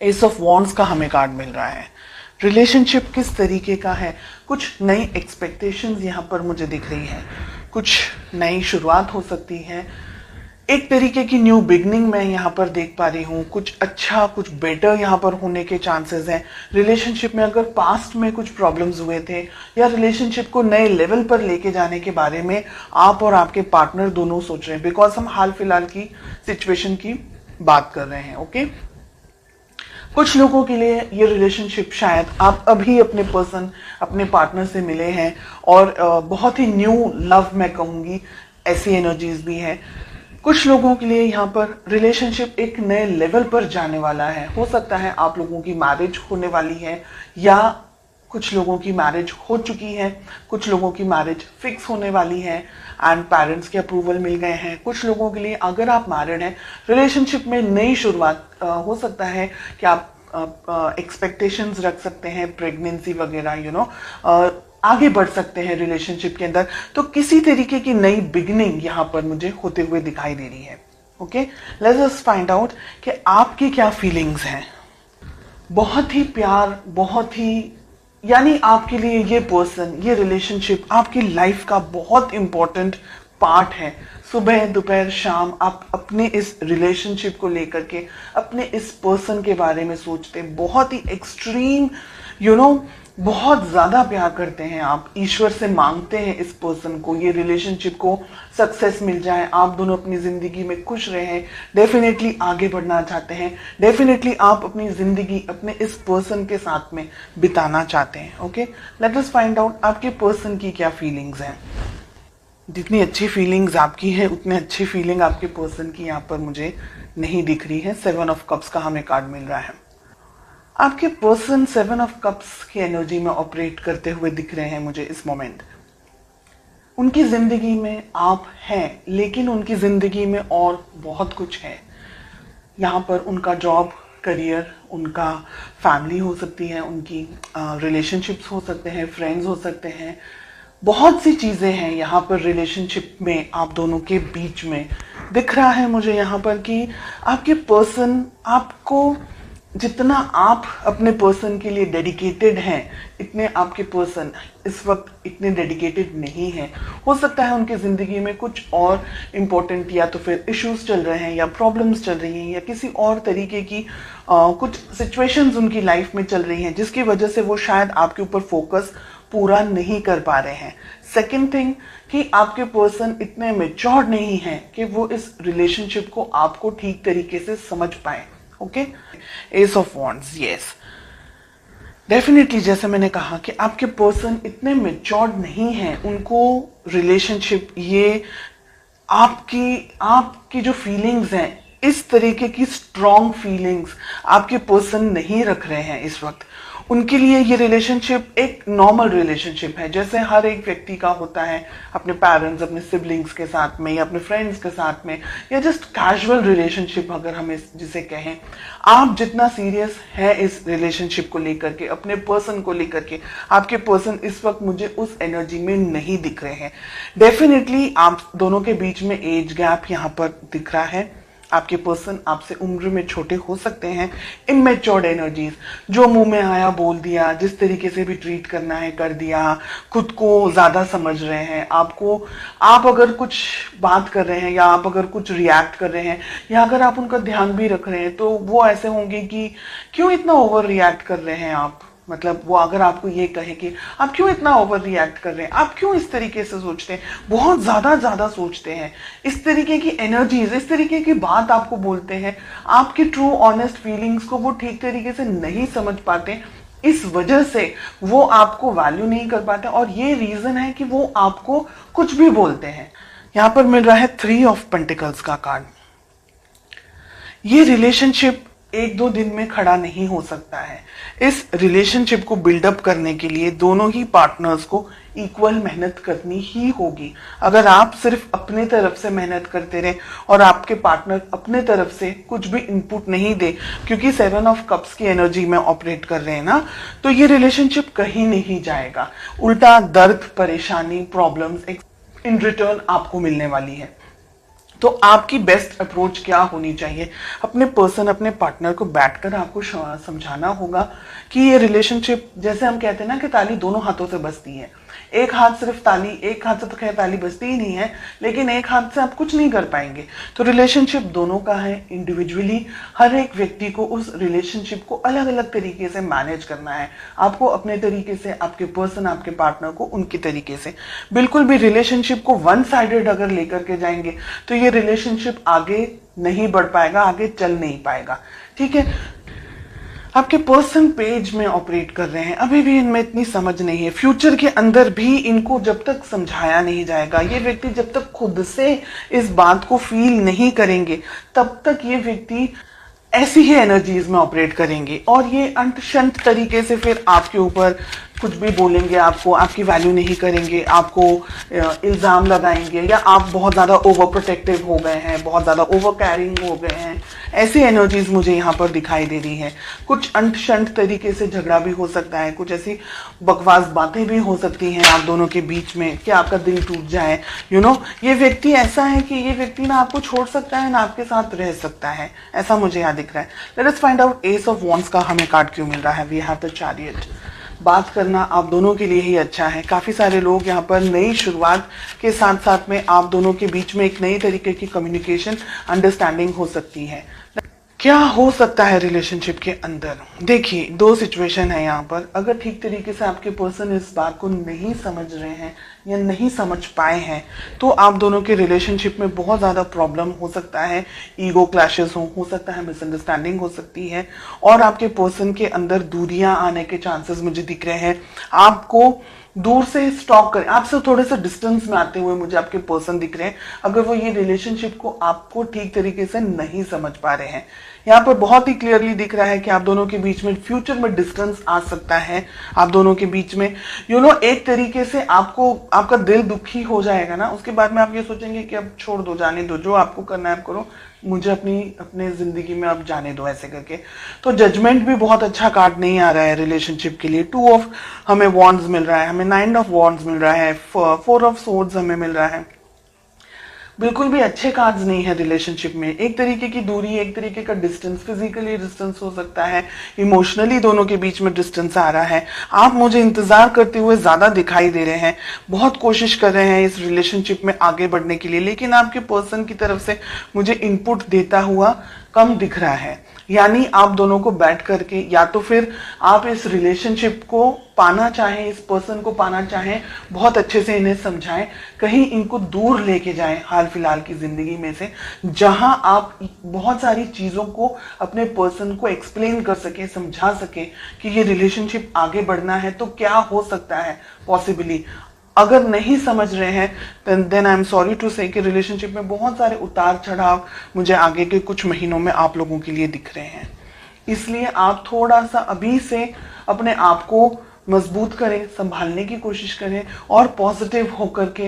S of Wands का हमें card मिल रहा है। रिलेशनशिप किस तरीके का है, कुछ नई एक्सपेक्टेशंस यहाँ पर मुझे दिख रही है, कुछ नई शुरुआत हो सकती है, एक तरीके की न्यू बिगनिंग मैं यहाँ पर देख पा रही हूँ, कुछ अच्छा कुछ बेटर यहाँ पर होने के चांसेस हैं। रिलेशनशिप में अगर पास्ट में कुछ प्रॉब्लम्स हुए थे या रिलेशनशिप को नए लेवल पर लेके जाने के बारे में आप और आपके पार्टनर दोनों सोच रहे हैं, बिकॉज हम हाल फिलहाल की सिचुएशन की बात कर रहे हैं। ओके, कुछ लोगों के लिए ये रिलेशनशिप शायद आप अभी अपने अपने पार्टनर से मिले हैं और बहुत ही न्यू लव मैं कहूँगी, ऐसी एनर्जीज भी है। कुछ लोगों के लिए यहाँ पर रिलेशनशिप एक नए लेवल पर जाने वाला है। हो सकता है आप लोगों की मैरिज होने वाली है या कुछ लोगों की मैरिज हो चुकी है, कुछ लोगों की मैरिज फिक्स होने वाली है एंड पेरेंट्स के अप्रूवल मिल गए हैं। कुछ लोगों के लिए अगर आप मैरिड हैं, रिलेशनशिप में नई शुरुआत हो सकता है कि आप एक्सपेक्टेशंस रख सकते हैं, प्रेगनेंसी वगैरह आगे बढ़ सकते हैं रिलेशनशिप के अंदर। तो किसी तरीके की नई बिगनिंग यहाँ पर मुझे होते हुए दिखाई दे रही है। Okay, let's just find out कि आपकी क्या फीलिंग्स हैं। बहुत ही प्यार, बहुत ही यानी आपके लिए ये पर्सन, ये रिलेशनशिप आपकी लाइफ का बहुत इंपॉर्टेंट पार्ट है। सुबह दोपहर शाम आप अपने इस रिलेशनशिप को लेकर के, अपने इस पर्सन के बारे में सोचते, बहुत ही एक्सट्रीम बहुत ज्यादा प्यार करते हैं आप, ईश्वर से मांगते हैं इस पर्सन को, ये रिलेशनशिप को सक्सेस मिल जाए, आप दोनों अपनी जिंदगी में खुश रहें, डेफिनेटली आगे बढ़ना चाहते हैं, डेफिनेटली आप अपनी जिंदगी अपने इस पर्सन के साथ में बिताना चाहते हैं। Okay, late us find out आपके पर्सन की क्या फीलिंग्स हैं। जितनी अच्छी फीलिंग्स आपकी है उतनी अच्छी फीलिंग आपके पर्सन की यहाँ पर मुझे नहीं दिख रही है। 7 ऑफ कप्स का हमें कार्ड मिल रहा है। आपके पर्सन 7 ऑफ कप्स की एनर्जी में ऑपरेट करते हुए दिख रहे हैं मुझे इस मोमेंट। उनकी जिंदगी में आप हैं, लेकिन उनकी जिंदगी में और बहुत कुछ है। यहाँ पर उनका जॉब, करियर, उनका फैमिली हो सकती है, उनकी रिलेशनशिप्स हो सकते हैं, फ्रेंड्स हो सकते हैं, बहुत सी चीजें हैं यहाँ पर रिलेशनशिप में आप दोनों के बीच में। दिख रहा है मुझे यहाँ पर कि आपके पर्सन आपको, जितना आप अपने पर्सन के लिए डेडिकेटेड हैं, इतने आपके पर्सन इस वक्त इतने डेडिकेटेड नहीं हैं। हो सकता है उनकी ज़िंदगी में कुछ और इम्पोर्टेंट या तो फिर इश्यूज चल रहे हैं या प्रॉब्लम्स चल रही हैं या किसी और तरीके की कुछ सिचुएशंस उनकी लाइफ में चल रही हैं, जिसकी वजह से वो शायद आपके ऊपर फोकस पूरा नहीं कर पा रहे हैं। सेकेंड थिंग कि आपके पर्सन इतने मैच्योर नहीं हैं कि वो इस रिलेशनशिप को आपको ठीक तरीके से समझ पाए। Okay, S of wands, yes, definitely जैसे मैंने कहा कि आपके पर्सन इतने मैच्योर्ड नहीं हैं, उनको रिलेशनशिप, ये आपकी जो फीलिंग्स हैं, इस तरीके की स्ट्रॉन्ग फीलिंग्स आपके पर्सन नहीं रख रहे हैं इस वक्त। उनके लिए ये रिलेशनशिप एक नॉर्मल रिलेशनशिप है, जैसे हर एक व्यक्ति का होता है अपने पेरेंट्स, अपने सिबलिंग्स के साथ में या अपने फ्रेंड्स के साथ में, या जस्ट कैजुअल रिलेशनशिप अगर हम जिसे कहें। आप जितना सीरियस है इस रिलेशनशिप को लेकर के, अपने पर्सन को लेकर के, आपके पर्सन इस वक्त मुझे उस एनर्जी में नहीं दिख रहे हैं। डेफिनेटली आप दोनों के बीच में एज गैप यहाँ पर दिख रहा है। आपके पर्सन आपसे उम्र में छोटे हो सकते हैं। इमेच्योर्ड एनर्जीज, जो मुंह में आया बोल दिया, जिस तरीके से भी ट्रीट करना है कर दिया, खुद को ज्यादा समझ रहे हैं। आप अगर कुछ बात कर रहे हैं या आप अगर कुछ रिएक्ट कर रहे हैं या अगर आप उनका ध्यान भी रख रहे हैं, तो वो ऐसे होंगे कि क्यों इतना ओवर रिएक्ट कर रहे हैं आप। मतलब वो अगर आपको ये कहे कि आप क्यों इतना ओवर रिएक्ट कर रहे हैं, आप क्यों इस तरीके से सोचते हैं, बहुत ज्यादा सोचते हैं, इस तरीके की एनर्जीज, इस तरीके की बात आपको बोलते हैं, आपकी ट्रू ऑनेस्ट फीलिंग्स को वो ठीक तरीके से नहीं समझ पाते, इस वजह से वो आपको वैल्यू नहीं कर पाते। और ये रीजन है कि वो आपको कुछ भी बोलते हैं। यहां पर मिल रहा है 3 ऑफ पेंटिकल्स का कार्ड। ये रिलेशनशिप 1-2 दिन में खड़ा नहीं हो सकता है। इस रिलेशनशिप को बिल्डअप करने के लिए दोनों ही पार्टनर्स को इक्वल मेहनत करनी ही होगी। अगर आप सिर्फ अपने तरफ से मेहनत करते रहे और आपके पार्टनर अपने तरफ से कुछ भी इनपुट नहीं दे, क्योंकि 7 ऑफ कप्स की एनर्जी में ऑपरेट कर रहे हैं ना, तो ये रिलेशनशिप कहीं नहीं जाएगा। उल्टा दर्द, परेशानी, प्रॉब्लम्स इन रिटर्न आपको मिलने वाली है। तो आपकी बेस्ट अप्रोच क्या होनी चाहिए? अपने पर्सन, अपने पार्टनर को बैठकर आपको समझाना होगा कि ये रिलेशनशिप, जैसे हम कहते हैं ना कि ताली दोनों हाथों से बजती है। एक हाथ सिर्फ ताली, एक हाथ से तो खैर ताली बजती ही नहीं है, लेकिन एक हाथ से आप कुछ नहीं कर पाएंगे। तो रिलेशनशिप दोनों का है, इंडिविजुअली हर एक व्यक्ति को उस रिलेशनशिप को अलग अलग तरीके से मैनेज करना है। आपको अपने तरीके से, आपके पर्सन, आपके पार्टनर को उनके तरीके से। बिल्कुल भी रिलेशनशिप को वन साइडेड अगर लेकर के जाएंगे तो ये रिलेशनशिप आगे नहीं बढ़ पाएगा, आगे चल नहीं पाएगा। ठीक है, आपके पर्सन पेज में ऑपरेट कर रहे हैं, अभी भी इनमें इतनी समझ नहीं है। फ्यूचर के अंदर भी इनको जब तक समझाया नहीं जाएगा, ये व्यक्ति जब तक खुद से इस बात को फील नहीं करेंगे, तब तक ये व्यक्ति ऐसी ही एनर्जीज में ऑपरेट करेंगे और ये अंत शंत तरीके से फिर आपके ऊपर कुछ भी बोलेंगे, आपको, आपकी वैल्यू नहीं करेंगे, आपको इल्ज़ाम लगाएंगे, या आप बहुत ज़्यादा ओवर प्रोटेक्टिव हो गए हैं, बहुत ज़्यादा ओवर कैरिंग हो गए हैं। ऐसी एनर्जीज मुझे यहाँ पर दिखाई दे रही हैं। कुछ अंत शंत तरीके से झगड़ा भी हो सकता है, कुछ ऐसी बकवास बातें भी हो सकती हैं आप दोनों के बीच में कि आपका दिल टूट जाए। ये व्यक्ति ऐसा है कि ये व्यक्ति ना आपको छोड़ सकता है ना आपके साथ रह सकता है, ऐसा मुझे यहाँ दिख रहा है। Let us find out Ace of Wands का हमें कार्ड क्यों मिल रहा है। We have the Chariot. बात करना आप दोनों के लिए ही अच्छा है। काफ़ी सारे लोग यहाँ पर नई शुरुआत के साथ साथ में आप दोनों के बीच में एक नई तरीके की कम्युनिकेशन, अंडरस्टैंडिंग हो सकती है। क्या हो सकता है रिलेशनशिप के अंदर? देखिए, दो सिचुएशन है यहाँ पर। अगर ठीक तरीके से आपके पर्सन इस बात को नहीं समझ रहे हैं या नहीं समझ पाए हैं तो आप दोनों के रिलेशनशिप में बहुत ज़्यादा प्रॉब्लम हो सकता है। ईगो क्लैशेस हो सकता है, मिसअंडरस्टैंडिंग हो सकती है और आपके पर्सन के अंदर दूरियां आने के चांसेस मुझे दिख रहे हैं। आपको दूर से स्टॉक करें, आपसे थोड़े से डिस्टेंस में आते हुए मुझे आपके पर्सन दिख रहे हैं, अगर वो ये रिलेशनशिप को आपको ठीक तरीके से नहीं समझ पा रहे हैं। यहाँ पर बहुत ही क्लियरली दिख रहा है कि आप दोनों के बीच में फ्यूचर में डिस्टेंस आ सकता है। आप दोनों के बीच में एक तरीके से आपको, आपका दिल दुखी हो जाएगा ना, उसके बाद में आप ये सोचेंगे कि अब छोड़ दो, जाने दो, जो आपको करना है आप करो, मुझे अपने जिंदगी में अब जाने दो, ऐसे करके। तो जजमेंट भी बहुत अच्छा कार्ड नहीं आ रहा है रिलेशनशिप के लिए। 2 ऑफ हमें वॉन्ड्स मिल रहा है, हमें 9 ऑफ वॉन्ड्स मिल रहा है, 4 ऑफ सोर्ड्स हमें मिल रहा है। बिल्कुल भी अच्छे कार्ड्स नहीं है रिलेशनशिप में। एक तरीके की दूरी, एक तरीके का डिस्टेंस, फिजिकली डिस्टेंस हो सकता है, इमोशनली दोनों के बीच में डिस्टेंस आ रहा है। आप मुझे इंतजार करते हुए ज्यादा दिखाई दे रहे हैं, बहुत कोशिश कर रहे हैं इस रिलेशनशिप में आगे बढ़ने के लिए, लेकिन आपके पर्सन की तरफ से मुझे इनपुट देता हुआ कम दिख रहा है। यानी आप दोनों को बैठ करके, या तो फिर आप इस रिलेशनशिप को पाना चाहें, इस पर्सन को पाना चाहें, बहुत अच्छे से इन्हें समझाएं, कहीं इनको दूर लेके जाएं हाल फिलहाल की जिंदगी में से, जहां आप बहुत सारी चीजों को अपने पर्सन को एक्सप्लेन कर सके, समझा सके कि ये रिलेशनशिप आगे बढ़ना है तो क्या हो सकता है पॉसिबली। अगर नहीं समझ रहे हैं then I am sorry to say कि रिलेशनशिप में बहुत सारे उतार चढ़ाव मुझे आगे के कुछ महीनों में आप लोगों के लिए दिख रहे हैं। इसलिए आप थोड़ा सा अभी से अपने आप को मजबूत करें, संभालने की कोशिश करें और पॉजिटिव होकर के